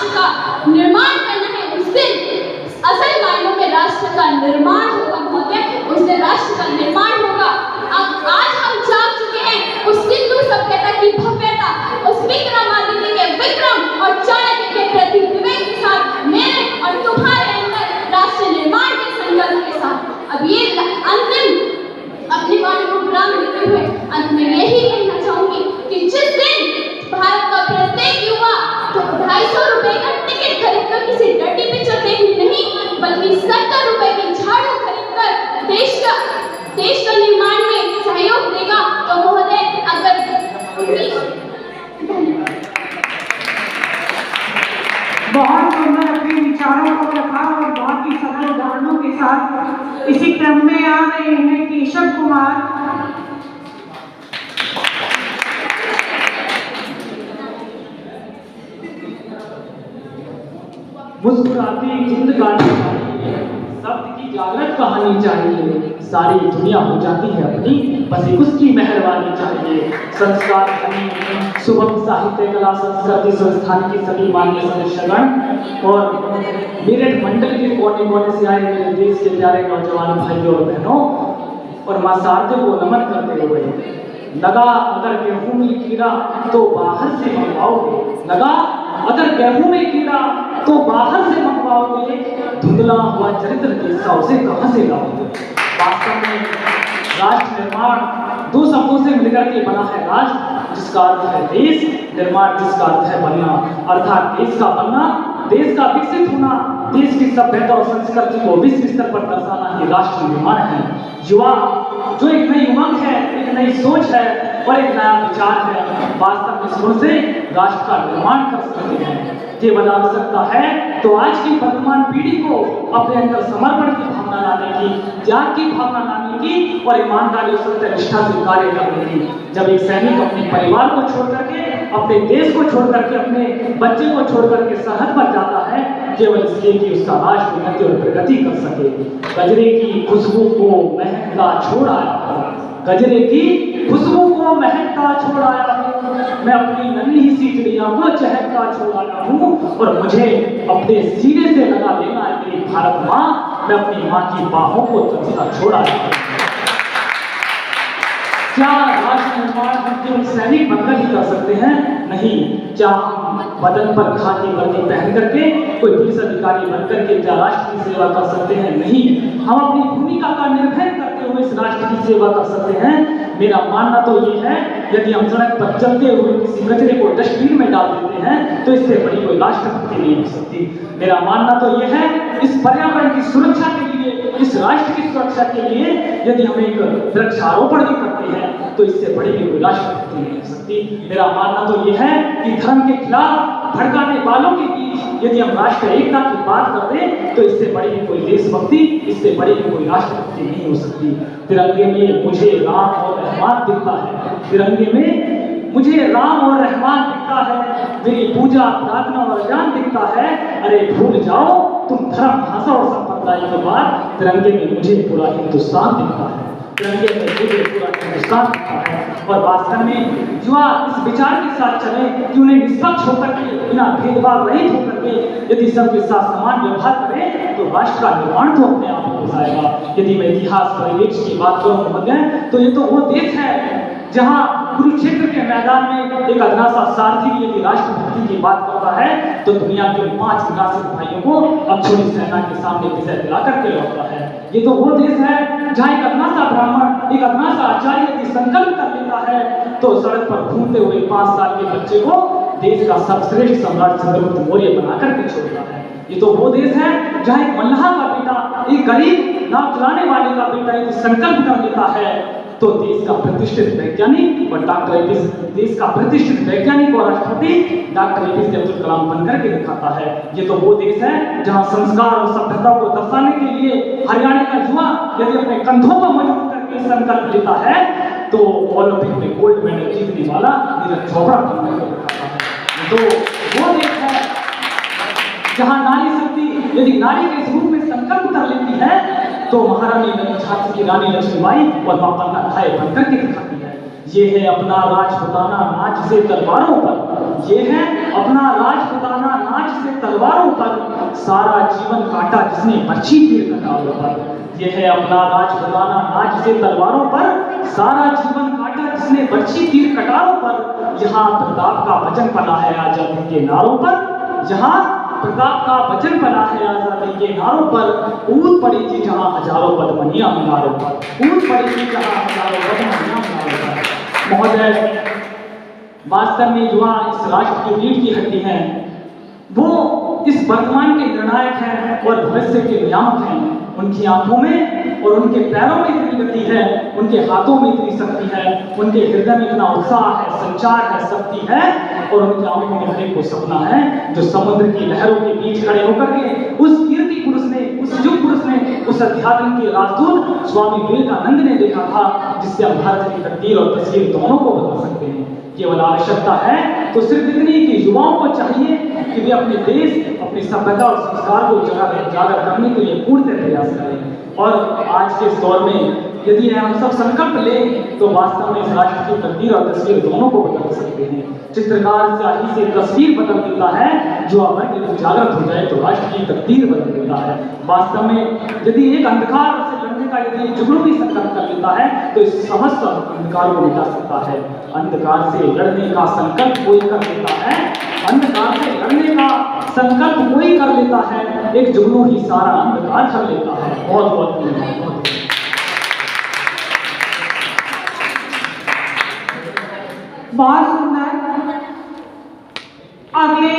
राष्ट्र का निर्माण करना है, उस दिन असल मायनों में राष्ट्र का निर्माण होगा महोदय, उस दिन राष्ट्र का निर्माण होगा। अब आज हम जाग चुके हैं उस सिंधु सभ्यता की भव्यता, उस विक्रमादित्य के विक्रम और चाणक्य के प्रति विवेक के साथ, मेरे और तुम्हारे अंदर राष्ट्र निर्माण के संकल्प के साथ। अब ये अंतिम अपनी वाणी को विराम देते हुए अंत में यही कहना चाहूंगी कि जिस दिन भारत का प्रत्येक युवा तो 250 रुपए का टिकट खरीदकर किसी डर्टी पिक्चर देखने नहीं, बल्कि 70 रुपए की झाड़ू खरीदकर देश का निर्माण में सहयोग देगा, तो महोदय अगर बहुत सुंदर अपने विचारों को रखा और बहुत ही सरल उदाहरणों के साथ इसी क्रम में आ रहे हैं केशव कुमार। मुस्कुराती जिंदगानी चाहिए, शब्द की जागृत कहानी चाहिए, सारी दुनिया हो जाती है अपनी, बस एक उसकी मेहरबानी चाहिए। संस्कार धनी शुभम साहित्य कला संस्कृति संस्थान की सभी मान्य सदस्यगण और मेरठ मंडल के कोने कोने से आए मेरे देश के प्यारे नौजवान भाइयों और बहनों और मां शारदे को नमन करते हुए, लगा अगर गेहूं में कीड़ा तो बाहर से मंगवाओगे, लगा अगर गेहूं में कीड़ा तो बाहर से मंगवाओगे, धुंधला हुआ चरित्र के सौ से कहां से लाओगे। वास्तव में राष्ट्र निर्माण दो शब्दों से मिलकर के बना है राष्ट्र, जिसका अर्थ है देश, निर्माण जिसका अर्थ है बनना, अर्थात देश का बनना, देश का विकसित होना, देश की सभ्यता और संस्कृति को विश्व स्तर पर दर्शाना ही राष्ट्र निर्माण है। युवा जो एक नई उमंग है, एक नई सोच है और एक नया विचार है, वास्तव में इस गुण से राष्ट्र का निर्माण कर सकते हैं। केवल आवश्यकता है तो आज की वर्तमान पीढ़ी को अपने अंदर समर्पण की भावना लाने की, त्याग की भावना लाने की और ईमानदारी और सत्यनिष्ठा से कार्य करने की। जब एक सैनिक अपने परिवार को छोड़ करके, अपने देश को छोड़ करके, अपने बच्चे को छोड़ करके सरहद पर जाता है, केवल इसलिए कि उसका राष्ट्र उन्नति और प्रगति कर सके। गजरे की खुशबू को महकता छोड़ आया, गजरे की खुशबू को महकता छोड़ आया हूँ, मैं अपनी नन्ही सी चिड़िया को चहकता छोड़ आया हूँ और मुझे अपने सीने से लगा देना है मेरी भारत माँ, मैं अपनी माँ की बाहों को तरसता छोड़ आया हूँ। क्या राष्ट्र निर्माण हम केवल सैनिक बनकर ही कर सकते हैं? नहीं। क्या हम बदन पर खाकी वर्दी पहन करके कोई पुलिस अधिकारी बनकर के क्या राष्ट्र की सेवा कर सकते हैं? नहीं। हम अपनी भूमिका का निर्वहन करते हुए इस राष्ट्र की सेवा कर सकते हैं। मेरा मानना तो ये है, यदि हम सड़क पर चलते हुए किसी कचरे को डस्टबिन में डाल देते हैं तो इससे बड़ी कोई राष्ट्रभक्ति नहीं हो सकती। मेरा मानना तो ये है, इस पर्यावरण की सुरक्षा के लिए, इस राष्ट्र की सुरक्षा के लिए यदि हम एक वृक्षारोपण भी करते हैं तो इससे बड़ी भी कोई राष्ट्रभक्ति नहीं हो सकती। मेरा मानना तो ये है कि धर्म के खिलाफ भड़काने वालों के बीच यदि हम राष्ट्र एकता की बात करते हैं तो इससे बड़ी भी कोई देशभक्ति, इससे बड़ी भी कोई राष्ट्रभक्ति नहीं हो सकती। तिरंगे में मुझे राम और रहमान दिखता है, तिरंगे में मुझे राम और रहमान दिखता है, मेरी पूजा प्रार्थना और ज्ञान दिखता है। अरे भूल जाओ तुम धर्म, भाषा और संप्रदाय के बाद, तिरंगे में मुझे पूरा हिंदुस्तान दिखता है, तिरंगे में मुझे पूरा हिंदुस्तान दिखता है। और वास्तव में युवा इस विचार के साथ चले कि उन्हें निष्पक्ष होकर के, बिना भेदभाव रहित होकर के यदि सबके साथ समान व्यवहार करें तो राष्ट्र का निर्माण तो अपने आप हो जाएगा। यदि मैं इतिहास परिवेश की बात करूं तो ये तो वो देश है जहां कुरुक्षेत्र के मैदान में एक अदना सा सारथी यदि राष्ट्रभक्ति की बात करता है तो दुनिया के 5 विकासित भाइयों को अक्षोणी सेना के सामने विजय दिला करके लौटता है। ये तो वो देश है जहां एक अदना सा ब्राह्मण, एक अदना सा आचार्य यदि संकल्प कर लेता है तो सड़क पर घूमते हुए 5 साल के बच्चे को देश का सर्वश्रेष्ठ सम्राट चंद्रगुप्त मौर्य बनाकर के छोड़ता है। ये तो वो देश है जहां एक मल्लाह का बेटा, एक गरीब नाव चलाने वाले का बेटा यदि संकल्प कर लेता है तो देश का प्रतिष्ठित वैज्ञानिक और देश का प्रतिष्ठित वैज्ञानिक और राष्ट्रपति डॉक्टर APJ अब्दुल कलाम बनकर के दिखाता है। ये तो वो देश है जहां संस्कार और सभ्यता को दर्शाने के लिए हरियाणा का युवा यदि अपने कंधों पर मजबूत करके संकल्प लेता है तो ओलंपिक में गोल्ड मेडल जीतने वाला नीरज चोपड़ा बनकर के दिखाता है। ये तो वो देश है जहां नारी शक्ति यदि नारी के रूप में संकल्प कर लेती है तो महारानी झांसी की रानी लक्ष्मीबाई और मां पन्ना खाए बनकर के दिखाती है। ये है अपना राजपुताना नाच से तलवारों पर, ये है अपना राजपुताना नाच से तलवारों पर, सारा जीवन काटा जिसने बर्छी तीर कटारों पर। ये है अपना राजपुताना नाच से तलवारों पर, सारा जीवन काटा जिसने बर्छी तीर कटारों पर। यहाँ प्रताप का वचन पला है आजादी के नारों पर, यहाँ प्रताप का वचन पला है आजादी के नारों पर। ऊद पड़ी थी जहाँ हजारों पदमनियां मीनारों पर, ऊद पड़ी थी जहाँ हजारों पदमनियां मीनारों पर। महोदय, वास्तव में युवा इस राष्ट्र की रीढ़ की हड्डी हैं, वो इस वर्तमान के निर्णायक हैं और भविष्य के नियामक हैं। उनकी आंखों में और उनके पैरों में इतनी गति है, उनके हाथों में इतनी शक्ति है, उनके हृदय में इतना उत्साह है, संचार है, शक्ति है, और उनकी आंखों में हर एक को सपना है जो समुद्र की लहरों के बीच खड़े होकर के उस कीर्ति पुरुष ने, उस युग पुरुष ने, उस अध्यात्म के राजदूत स्वामी विवेकानंद ने देखा था, जिससे हम भारत की तकदीर और तस्वीर दोनों को बदल सकते हैं। केवल आवश्यकता है तो सिर्फ इतनी कि युवाओं को चाहिए कि वे अपने देश, अपनी सभ्यता और संस्कार को उजागर करने के लिए पूर्ण प्रयास करें। और आज के इस दौर में यदि हम सब संकल्प लें तो वास्तव में इस राष्ट्र की तकदीर और तस्वीर दोनों को बदल सकते हैं। चित्रकार स्याही से तस्वीर बदल देता है, जो अगर यदि जागृत हो जाए तो राष्ट्र की तकदीर बदल देता है। वास्तव में यदि एक अंधकार से लड़ने का यदि जुगनू भी संकल्प कर लेता है तो इस समस्त अंधकार को मिटा सकता है। अंधकार से लड़ने का संकल्प कोई कर लेता है, अंधकार से लड़ने का संकल्प कोई कर लेता है, एक जुगनू ही सारा अंधकार कर लेता है। बहुत बहुत धन्यवाद। बहुत सुंदर। अगले